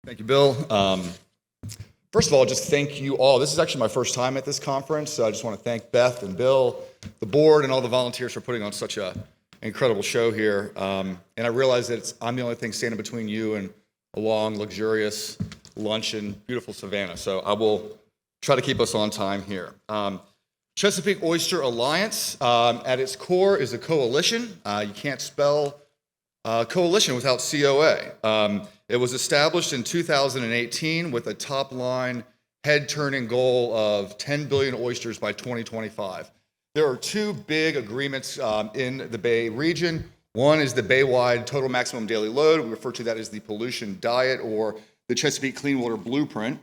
Thank you, Bill. First of all, just thank you all. This is actually my first time at this conference, so I just want to thank Beth and Bill, the board, and all the volunteers for putting on such an incredible show here. And I realize that I'm the only thing standing between you and a long, luxurious lunch in beautiful Savannah, so I will try to keep us on time here. Chesapeake Oyster Alliance, at its core, is a coalition. You can't spell coalition without COA. It was established in 2018 with a top-line, head-turning goal of 10 billion oysters by 2025. There are two big agreements in the Bay region. One is the Bay-wide Total Maximum Daily Load. We refer to that as the Pollution Diet or the Chesapeake Clean Water Blueprint.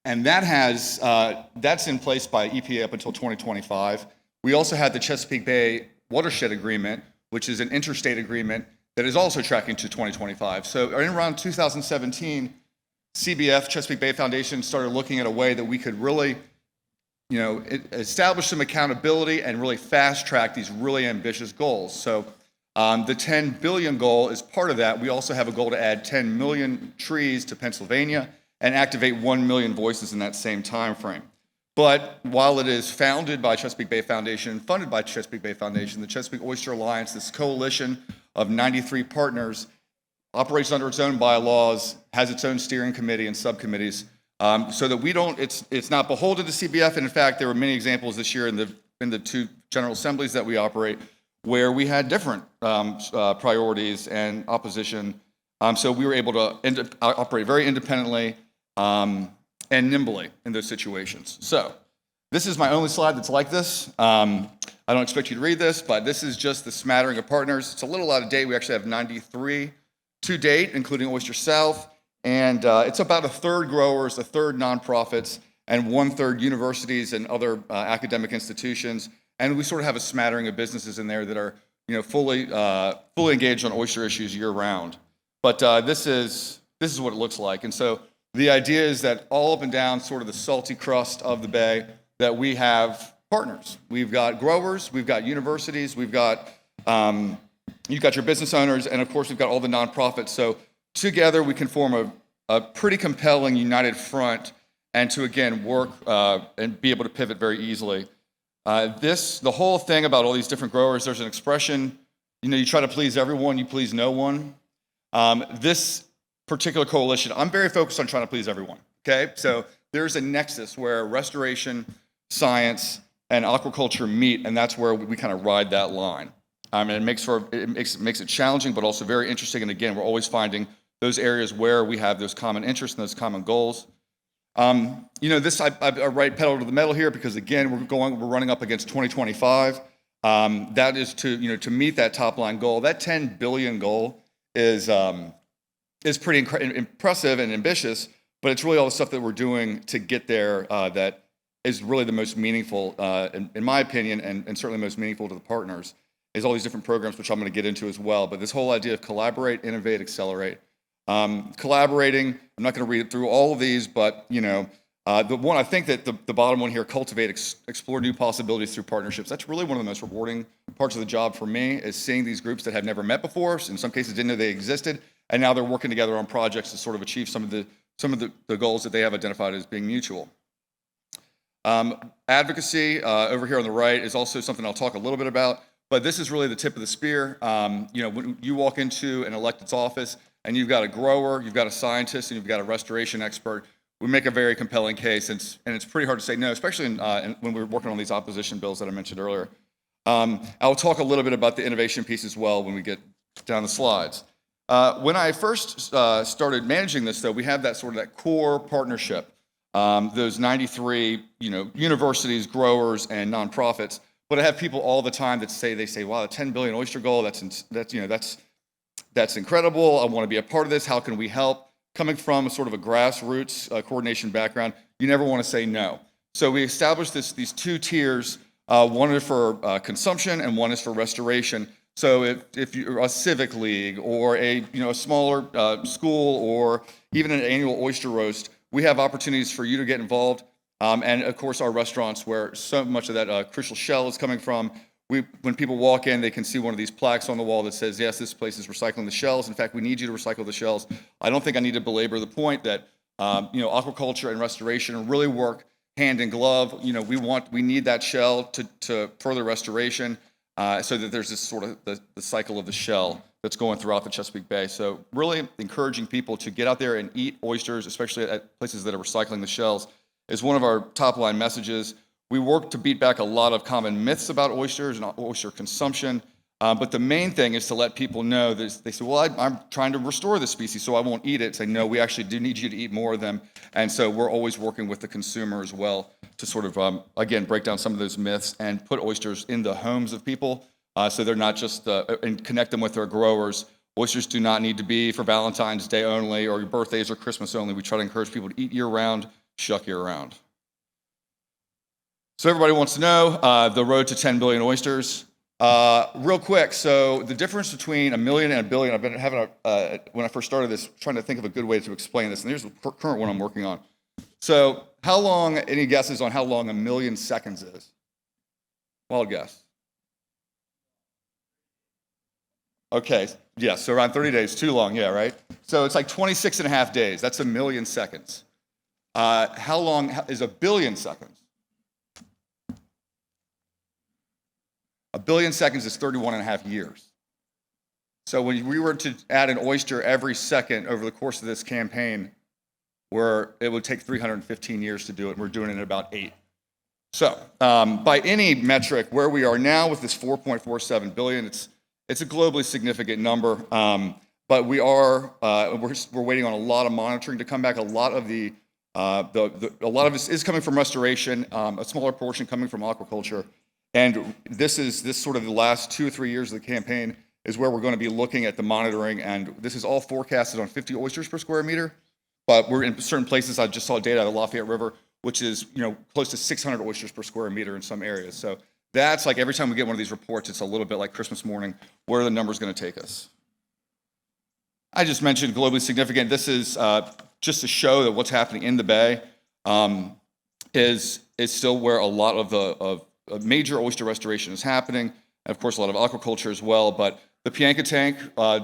And that's in place by EPA up until 2025. We also had the Chesapeake Bay Watershed Agreement, which is an interstate agreement that is also tracking to 2025. So in around 2017, CBF, Chesapeake Bay Foundation, started looking at a way that we could really, establish some accountability and really fast track these really ambitious goals. So the 10 billion goal is part of that. We also have a goal to add 10 million trees to Pennsylvania and activate 1 million voices in that same time frame. But while it is founded by Chesapeake Bay Foundation and funded by Chesapeake Bay Foundation, the Chesapeake Oyster Alliance, this coalition of 93 partners, operates under its own bylaws, has its own steering committee and subcommittees, so that it's not beholden to CBF. And in fact, there were many examples this year in the two general assemblies that we operate where we had different priorities and opposition. So we were able to operate very independently and nimbly in those situations. So this is my only slide that's like this. I don't expect you to read this, but this is just the smattering of partners. It's a little out of date. We actually have 93 to date, including Oyster South, and it's about a third growers, a third nonprofits, and 1/3 universities and other academic institutions. And we sort of have a smattering of businesses in there that are, fully engaged on oyster issues year round. But this is what it looks like. And so the idea is that all up and down sort of the salty crust of the Bay, that we have partners. We've got growers, we've got universities, you've got your business owners, and of course we've got all the nonprofits. So together we can form a pretty compelling united front and to, again, work and be able to pivot very easily. The whole thing about all these different growers, there's an expression, you try to please everyone, you please no one. This particular coalition, I'm very focused on trying to please everyone, okay? So there's a nexus where restoration, science, and aquaculture meet, and that's where we kind of ride that line. And it makes it challenging, but also very interesting. And again, we're always finding those areas where we have those common interests and those common goals. This I write pedal to the metal here because again, we're running up against 2025. That is to meet that top line goal. That 10 billion goal is pretty impressive and ambitious, but it's really all the stuff that we're doing to get there that is really the most meaningful, in my opinion, and certainly most meaningful to the partners, is all these different programs, which I'm going to get into as well. But this whole idea of collaborate, innovate, accelerate. Collaborating, I'm not going to read through all of these, but the one, I think that the bottom one here, cultivate, explore new possibilities through partnerships. That's really one of the most rewarding parts of the job for me, is seeing these groups that have never met before, in some cases didn't know they existed, and now they're working together on projects to sort of achieve some of the goals that they have identified as being mutual. Advocacy over here on the right is also something I'll talk a little bit about, but this is really the tip of the spear. When you walk into an elected's office and you've got a grower, you've got a scientist, and you've got a restoration expert, we make a very compelling case, and it's pretty hard to say no, especially when we're working on these opposition bills that I mentioned earlier. I'll talk a little bit about the innovation piece as well when we get down the slides. When I first started managing this, though, we have that core partnership. Those 93, universities, growers, and nonprofits. But I have people all the time that say, wow, the 10 billion oyster goal, that's incredible. I want to be a part of this. How can we help? Coming from a sort of a grassroots coordination background, you never want to say no. So we established these two tiers. One is for consumption and one is for restoration. So if you're a civic league or a smaller school or even an annual oyster roast, we have opportunities for you to get involved. And of course, our restaurants, where so much of that crucial shell is coming from, when people walk in, they can see one of these plaques on the wall that says, yes, this place is recycling the shells. In fact, we need you to recycle the shells. I don't think I need to belabor the point that aquaculture and restoration really work hand in glove. We need that shell to further restoration, so that there's this sort of the cycle of the shell that's going throughout the Chesapeake Bay. So really encouraging people to get out there and eat oysters, especially at places that are recycling the shells, is one of our top line messages. We work to beat back a lot of common myths about oysters and oyster consumption, but the main thing is to let people know that they say, well, I'm trying to restore this species, so I won't eat it. Say, no, we actually do need you to eat more of them. And so we're always working with the consumer as well to sort of, again, break down some of those myths and put oysters in the homes of people, so they're not just, and connect them with their growers. Oysters do not need to be for Valentine's Day only or your birthdays or Christmas only. We try to encourage people to eat year-round, shuck year-round. So everybody wants to know the road to 10 billion oysters. Real quick, so the difference between a million and a billion, I've been having when I first started this, trying to think of a good way to explain this, and here's the current one I'm working on. So how long, any guesses on how long a million seconds is? Wild guess. Okay, yeah, so around 30 days, too long, yeah, right? So it's like 26 and a half days, that's a million seconds. How long is a billion seconds? A billion seconds is 31 and a half years. So when we were to add an oyster every second over the course of this campaign, it would take 315 years to do it, and we're doing it in about 8. So by any metric, where we are now with this 4.47 billion, it's a globally significant number, but we're waiting on a lot of monitoring to come back. A lot of this is coming from restoration, a smaller portion coming from aquaculture. And this sort of the last 2 or 3 years of the campaign is where we're going to be looking at the monitoring, and this is all forecasted on 50 oysters per square meter. But we're in certain places. I just saw data out of the Lafayette River, which is close to 600 oysters per square meter in some areas. So that's like every time we get one of these reports, it's a little bit like Christmas morning. Where are the numbers going to take us? I just mentioned globally significant. This is just to show that what's happening in the bay is still where a lot of major oyster restoration is happening, and of course a lot of aquaculture as well. But the Pianka Tank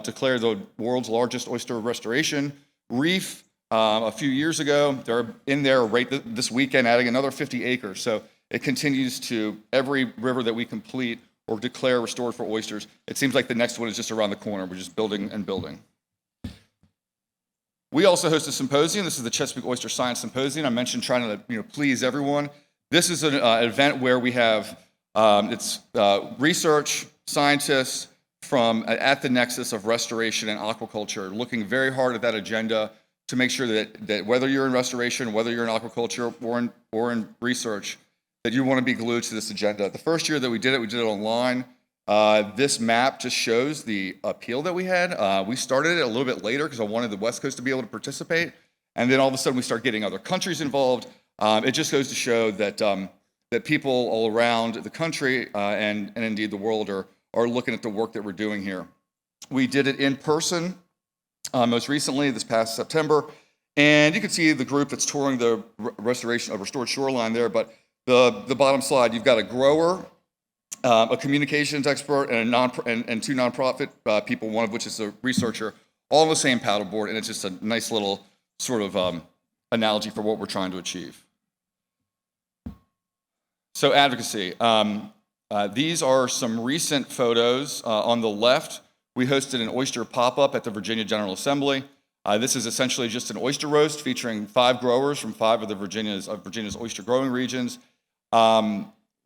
declared the world's largest oyster restoration reef a few years ago. They're in there right this weekend adding another 50 acres. So it continues to, every river that we complete or declare restored for oysters, it seems like the next one is just around the corner. We're just building and building. We also host a symposium. This is the Chesapeake Oyster Science Symposium. I mentioned trying to please everyone. This is an event where we have research scientists from at the nexus of restoration and aquaculture, looking very hard at that agenda to make sure that whether you're in restoration, whether you're in aquaculture or in research, that you want to be glued to this agenda. The first year that we did it online. This map just shows the appeal that we had. We started it a little bit later because I wanted the West Coast to be able to participate, and then all of a sudden we start getting other countries involved. It just goes to show that people all around the country and indeed the world are looking at the work that we're doing here. We did it in person most recently this past September, and you can see the group that's touring the restoration of restored shoreline there. But the bottom slide, you've got a grower, a communications expert, and 2 nonprofit people, one of which is a researcher, all on the same paddleboard, and it's just a nice little sort of analogy for what we're trying to achieve. So advocacy. These are some recent photos. On the left, we hosted an oyster pop-up at the Virginia General Assembly. This is essentially just an oyster roast featuring 5 growers from 5 of the Virginia's oyster growing regions.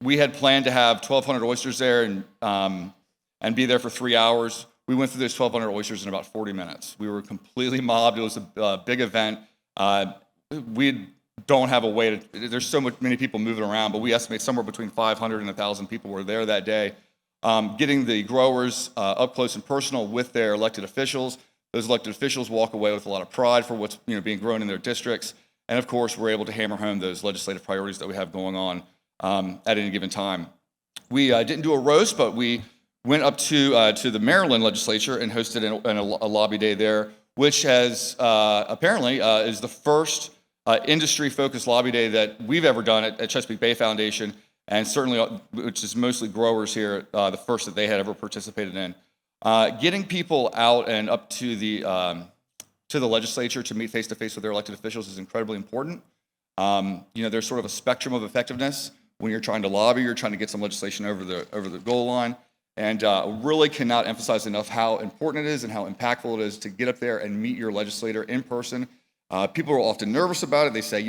We had planned to have 1,200 oysters there and be there for 3 hours. We went through those 1,200 oysters in about 40 minutes. We were completely mobbed. It was a big event. We don't have a way to, there's many people moving around, but we estimate somewhere between 500 and 1,000 people were there that day. Getting the growers up close and personal with their elected officials. Those elected officials walk away with a lot of pride for what's being grown in their districts. And of course, we're able to hammer home those legislative priorities that we have going on at any given time. We didn't do a roast, but we went up to the Maryland legislature and hosted a lobby day there, which has apparently is the first industry-focused lobby day that we've ever done at Chesapeake Bay Foundation. and certainly, which is mostly growers here, the first that they had ever participated in. Getting people out and up to the legislature to meet face-to-face with their elected officials is incredibly important. There's sort of a spectrum of effectiveness when you're trying to lobby, you're trying to get some legislation over the goal line, and really cannot emphasize enough how important it is and how impactful it is to get up there and meet your legislator in person. People are often nervous about it. They say,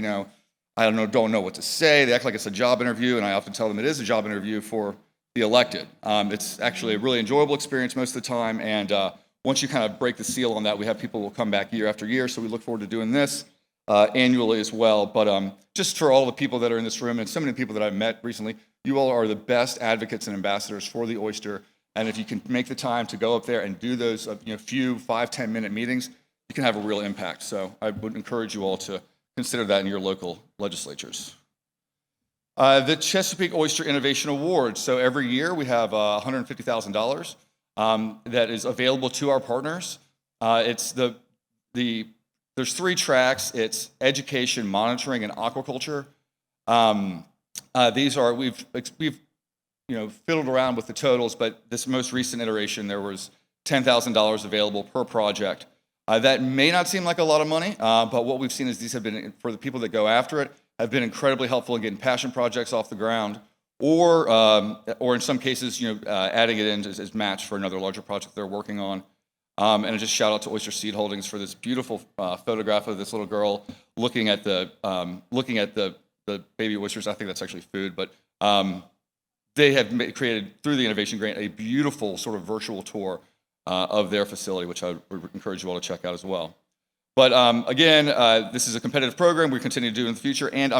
I don't know what to say. They act like it's a job interview, and I often tell them it is a job interview for the elected. It's actually a really enjoyable experience most of the time, and once you kind of break the seal on that, we have people who will come back year after year, so we look forward to doing this annually as well. But just for all the people that are in this room and so many people that I've met recently, you all are the best advocates and ambassadors for the oyster, and if you can make the time to go up there and do those few 5-10 minute meetings, you can have a real impact. So I would encourage you all to consider that in your local legislatures. The Chesapeake Oyster Innovation Awards. So every year we have $150,000 that is available to our partners. It's there's 3 tracks. It's education, monitoring, and aquaculture. These are we've fiddled around with the totals, but this most recent iteration there was $10,000 available per project. That may not seem like a lot of money, but what we've seen is these have been, for the people that go after it, have been incredibly helpful in getting passion projects off the ground, or in some cases, adding it in as match for another larger project they're working on. And just shout out to Oyster Seed Holdings for this beautiful photograph of this little girl looking at the baby oysters. I think that's actually food, but they have created through the innovation grant a beautiful sort of virtual tour of their facility, which I would encourage you all to check out as well. But again, this is a competitive program we continue to do in the future, and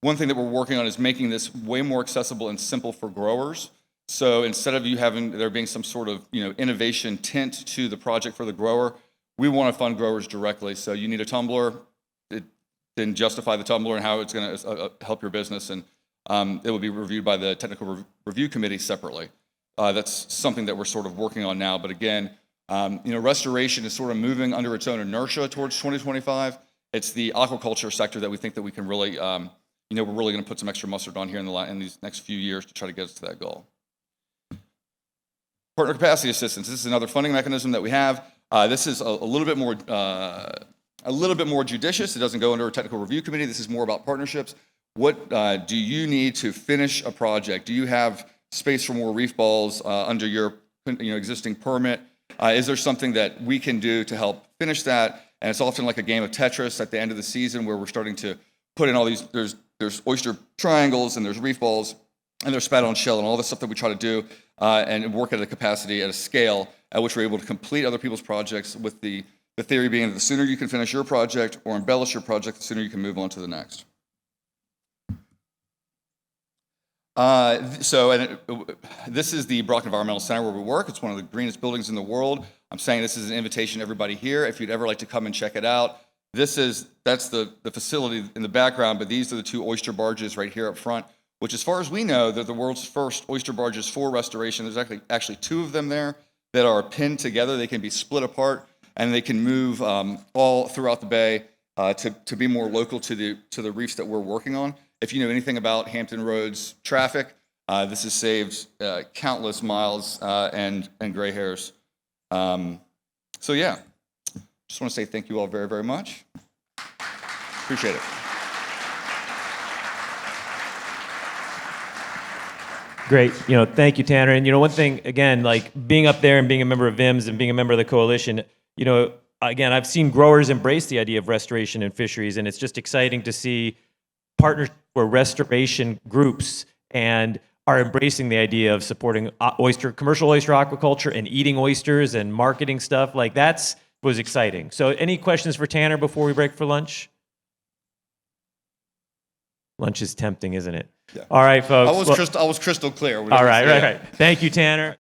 one thing that we're working on is making this way more accessible and simple for growers. So instead of there being some sort of innovation tint to the project for the grower, we want to fund growers directly. So you need a tumbler, then justify the tumbler and how it's going to help your business, and it will be reviewed by the technical review committee separately. That's something that we're sort of working on now. But again, restoration is sort of moving under its own inertia towards 2025. It's the aquaculture sector that we think that we can really, we're really going to put some extra mustard on here in these next few years to try to get us to that goal. Partner capacity assistance. This is another funding mechanism that we have. This is a little bit more judicious. It doesn't go under a technical review committee. This is more about partnerships. What do you need to finish a project? Do you have space for more reef balls under your existing permit? Is there something that we can do to help finish that? And it's often like a game of Tetris at the end of the season where we're starting to put in all these, there's oyster triangles and there's reef balls and there's spat on shell and all this stuff that we try to do and work at a capacity, at a scale at which we're able to complete other people's projects, with the theory being that the sooner you can finish your project or embellish your project, the sooner you can move on to the next. This is the Brock Environmental Center where we work. It's one of the greenest buildings in the world. I'm saying this is an invitation to everybody here. If you'd ever like to come and check it out, that's the facility in the background, but these are the 2 oyster barges right here up front, which as far as we know, they're the world's first oyster barges for restoration. There's actually 2 of them there that are pinned together. They can be split apart and they can move all throughout the bay to be more local to the reefs that we're working on. If you know anything about Hampton Roads traffic, this has saved countless miles and gray hairs. So yeah, just want to say thank you all very, very much. Appreciate it. Great. Thank you, Tanner. And one thing, again, like being up there and being a member of VIMS and being a member of the coalition, again, I've seen growers embrace the idea of restoration in fisheries, and it's just exciting to see partners or restoration groups and are embracing the idea of supporting commercial oyster aquaculture and eating oysters and marketing stuff. Like was exciting. So any questions for Tanner before we break for lunch? Lunch is tempting, isn't it? Yeah. All right, folks. I was crystal clear. All right. Thank you, Tanner.